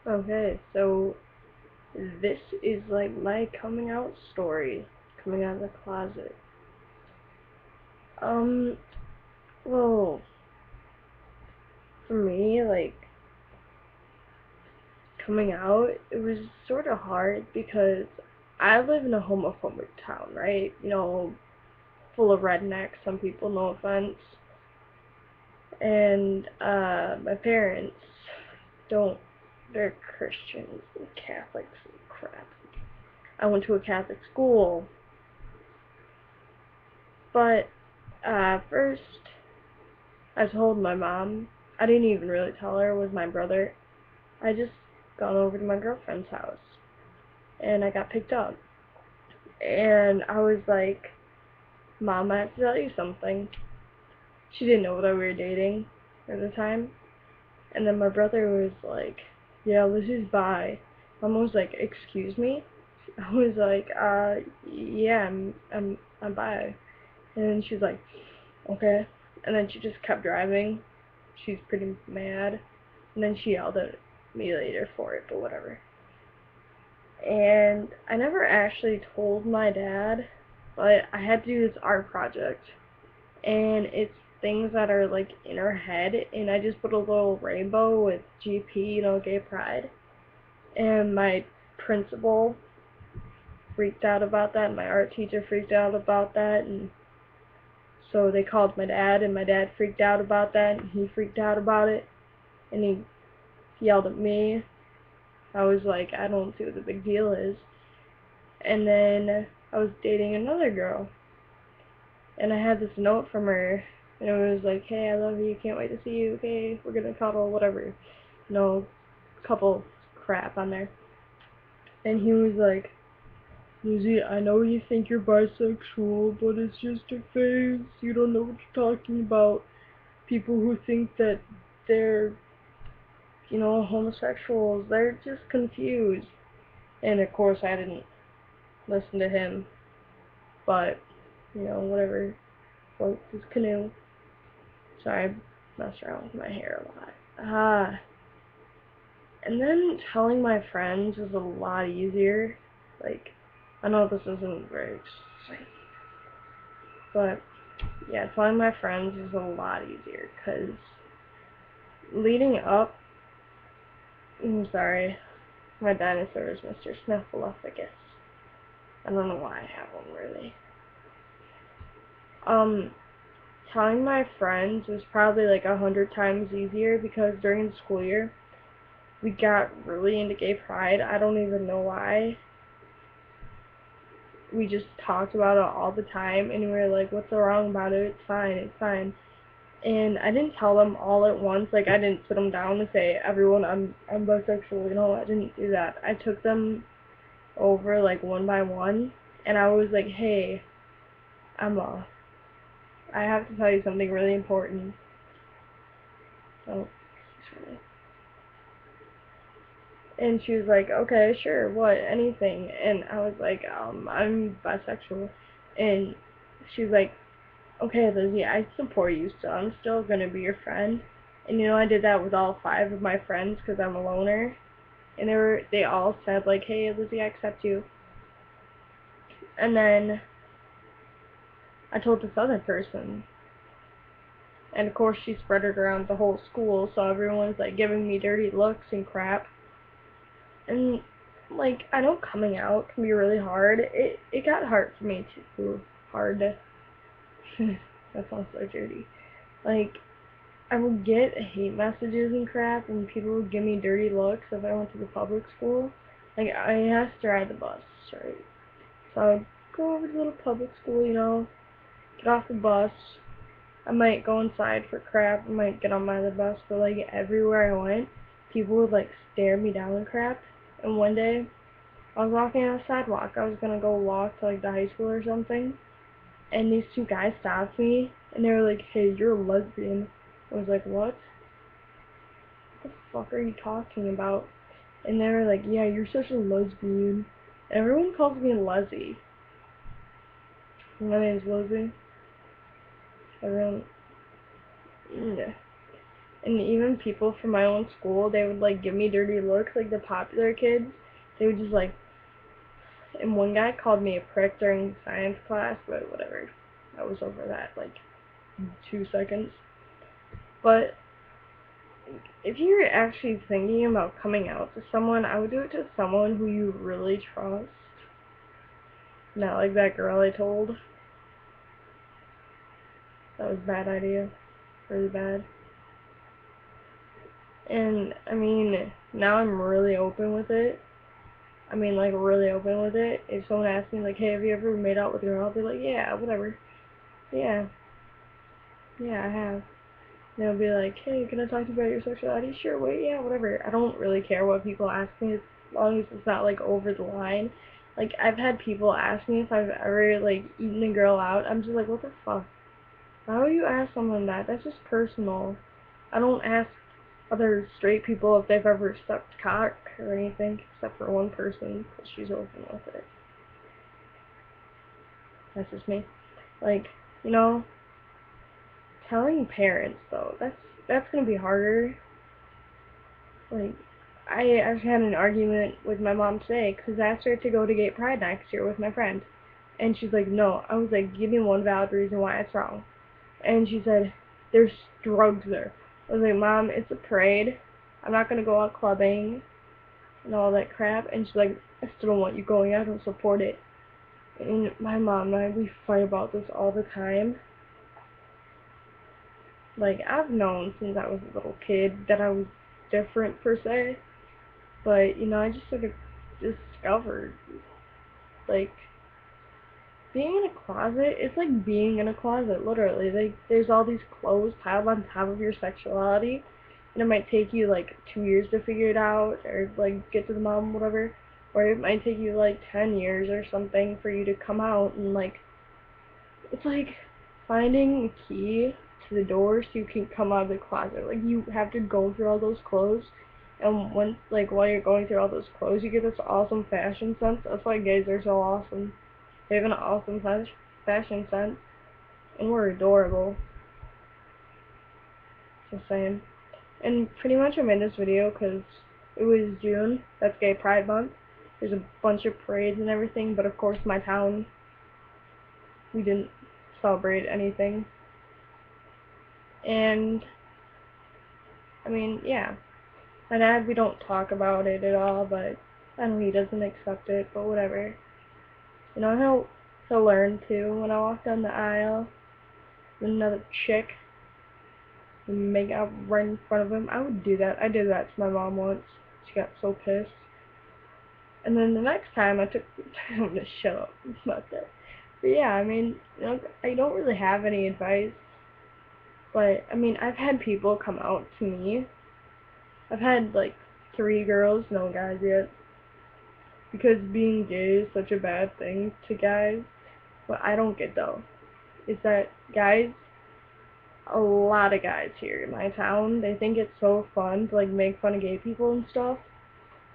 Okay, so this is like my coming out story, coming out of the closet. Um, well, for me, like coming out, it was sort of hard because I live in a homophobic town, right? Full of rednecks. Some people, no offense, and my parents don't. They're Christians and Catholics and crap. I went to a Catholic school, but first I told my mom. I didn't even really tell her it was my brother. I just gone over to my girlfriend's house and I got picked up. And I was like, Mom, I have to tell you something. She didn't know that we were dating at the time. And then my brother was like, yeah, Lizzie's bi. Mom was like, excuse me? I was like, yeah, I'm bi. And then she's like, okay. And then she just kept driving. She's pretty mad. And then she yelled at me later for it, but whatever. And I never actually told my dad, but I had to do this art project. And it's things that are like in her head, and I just put a little rainbow with GP, gay pride. And my principal freaked out about that, and my art teacher freaked out about that, and so they called my dad, and my dad freaked out about that, and he freaked out about it, and he yelled at me. I was like, I don't see what the big deal is. And then I was dating another girl, and I had this note from her, and it was like, hey, I love you, can't wait to see you, okay, we're gonna cuddle, whatever, couple crap on there. And he was like, Lizzie, I know you think you're bisexual, but it's just a phase, you don't know what you're talking about. People who think that they're, homosexuals, they're just confused. And of course I didn't listen to him, but, whatever, floats his canoe. Sorry, I messed around with my hair a lot. And then telling my friends was a lot easier. Like, I know this isn't very exciting, but yeah, telling my friends was a lot easier, because leading up, I'm sorry, my dinosaur is Mr. Snuffleupagus. I don't know why I have one, really. Um, Telling my friends was probably like 100 times easier, because during the school year, we got really into gay pride. I don't even know why. We just talked about it all the time, and we were like, what's so wrong about it? It's fine, it's fine. And I didn't tell them all at once. Like, I didn't sit them down and say, everyone, I'm bisexual. I didn't do that. I took them over like one by one, and I was like, hey, Emma, I have to tell you something really important. Oh, sorry. And she was like, okay, sure, what, anything. And I was like, I'm bisexual. And she was like, okay, Lizzie, I support you still. I'm still gonna be your friend. And I did that with all 5 of my friends, because I'm a loner. And they all said like, hey, Lizzie, I accept you. And then I told this other person, and of course she spread it around the whole school, so everyone's like giving me dirty looks and crap. And like, I know coming out can be really hard. It got hard for me too. Hard. That sounds so dirty. Like, I would get hate messages and crap, and people would give me dirty looks if I went to the public school. Like, I had to ride the bus, right? So I would go over to the little public school, get off the bus. I might go inside for crap. I might get on my other bus, but like everywhere I went, people would like stare me down and crap. And one day, I was walking on a sidewalk. I was gonna go walk to like the high school or something, and these 2 guys stopped me, and they were like, "Hey, you're a lesbian." I was like, "What? What the fuck are you talking about?" And they were like, "Yeah, you're such a lesbian." Everyone calls me Leslie. My name's Leslie. Everyone, yeah. And even people from my own school, they would like give me dirty looks, like the popular kids. They would just like, and one guy called me a prick during science class, but whatever. I was over that like 2 seconds. But if you're actually thinking about coming out to someone, I would do it to someone who you really trust. Not like that girl I told. That was a bad idea. Really bad. And I mean, now I'm really open with it. I mean, like, really open with it. If someone asks me, like, hey, have you ever made out with a girl? I'll be like, yeah, whatever. Yeah, yeah, I have. And they'll be like, hey, can I talk to you about your sexuality? Sure, wait, yeah, whatever. I don't really care what people ask me as long as it's not, like, over the line. Like, I've had people ask me if I've ever, like, eaten a girl out. I'm just like, what the fuck? Why would you ask someone that? That's just personal. I don't ask other straight people if they've ever sucked cock or anything, except for one person, because she's open with it. That's just me. Like, you know, telling parents though, that's gonna be harder. Like, I actually had an argument with my mom today because I asked her to go to Gay Pride next year with my friend, and she's like, no. I was like, give me one valid reason why it's wrong. And she said, there's drugs there. I was like, Mom, it's a parade. I'm not gonna go out clubbing and all that crap. And she's like, I still don't want you going. I don't support it. And my mom and I, we fight about this all the time. Like, I've known since I was a little kid that I was different per se, but, you know, I just sort of discovered, like, being in a closet, it's like being in a closet, literally. Like, there's all these clothes piled on top of your sexuality, and it might take you, like, 2 years to figure it out, or, like, get to the bottom, whatever, or it might take you, like, 10 years or something for you to come out, and, like, it's like finding a key to the door so you can come out of the closet. Like, you have to go through all those clothes, and once, like, while you're going through all those clothes, you get this awesome fashion sense. That's why gays are so awesome. They have an awesome fashion sense, and we're adorable. Just saying. And pretty much I made this video because it was June. That's Gay Pride Month. There's a bunch of parades and everything, but of course my town, we didn't celebrate anything. And I mean, yeah. My dad, we don't talk about it at all, but I know he doesn't accept it, but whatever. You know, he'll learn too. When I walk down the aisle with another chick and make out right in front of him, I would do that. I did that to my mom once. She got so pissed. And then the next time I took, I'm gonna shut up about that. But yeah, I mean, you know, I don't really have any advice, but I mean, I've had people come out to me. I've had like 3 girls, no guys yet, because being gay is such a bad thing to guys. What I don't get though is that guys, a lot of guys here in my town, they think it's so fun to like make fun of gay people and stuff.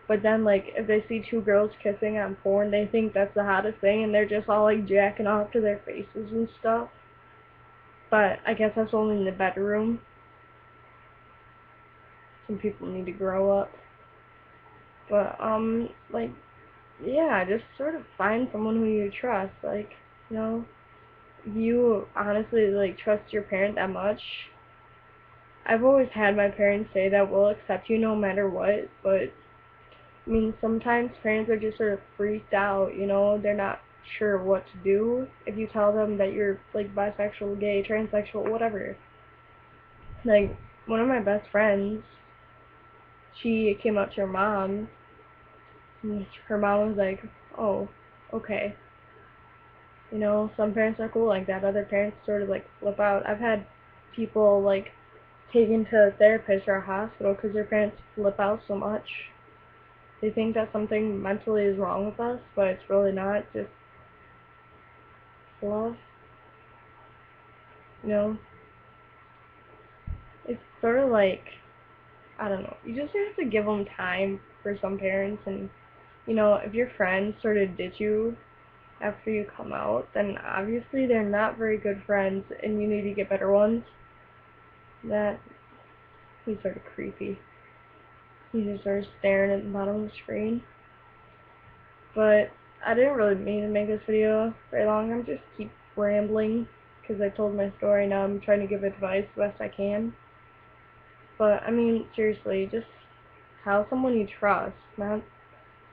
But then like if they see 2 girls kissing on porn, they think that's the hottest thing, and they're just all like jacking off to their faces and stuff. But I guess that's only in the bedroom. Some people need to grow up. But like, yeah, just sort of find someone who you trust. Like, you know, you honestly like trust your parent that much. I've always had my parents say that we'll accept you no matter what, but I mean, sometimes parents are just sort of freaked out, you know, they're not sure what to do if you tell them that you're like bisexual, gay, transsexual, whatever. Like, one of my best friends, she came up to her mom, and her mom was like, oh, okay. You know, some parents are cool like that, other parents sort of like flip out. I've had people like taken to a therapist or a hospital because their parents flip out so much. They think that something mentally is wrong with us, but it's really not, just love. You know, it's sort of like, I don't know, you just have to give them time for some parents, and, you know, if your friends sort of ditch you after you come out, then obviously they're not very good friends, and you need to get better ones. That He's sort of creepy. He's just sort of staring at the bottom of the screen. But I didn't really mean to make this video very long. I'm just keep rambling because I told my story. Now I'm trying to give advice the best I can. But I mean, seriously, just tell someone you trust, not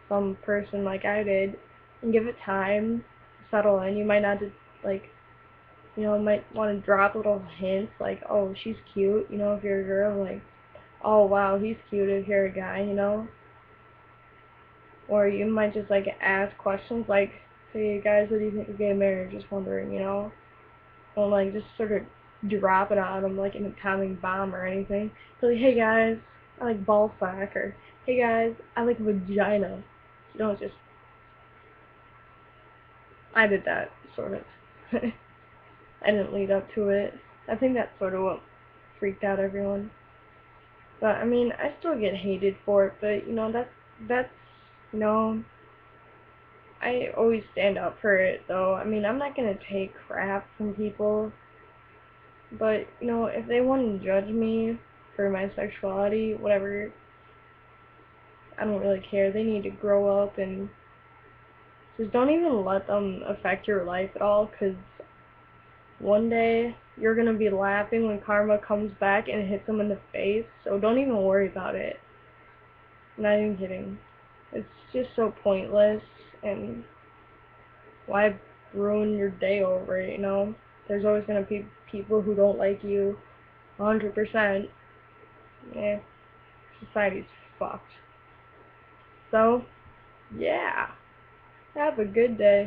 some person like I did, and give it time to settle in. You might not just like, might want to drop little hints like, oh, she's cute, if you're a girl, like, oh wow, he's cute if you're a guy. Or you might just like ask questions like, hey guys, what do you think of gay marriage? Just wondering. Or like just sort of drop it on them like an atomic bomb or anything. So like, hey guys, I like ball sack, or hey guys, I like vagina. Just I did that sort of. I didn't lead up to it. I think that's sort of what freaked out everyone. But I mean, I still get hated for it, but that's you know I always stand up for it though. I mean, I'm not gonna take crap from people, but if they want to judge me for my sexuality, whatever, I don't really care. They need to grow up and just don't even let them affect your life at all, because one day you're gonna be laughing when karma comes back and hits them in the face. So don't even worry about it. I'm not even kidding. It's just so pointless, and why ruin your day over it? There's always gonna be people who don't like you 100%. Yeah, society's fucked. So, yeah. Have a good day.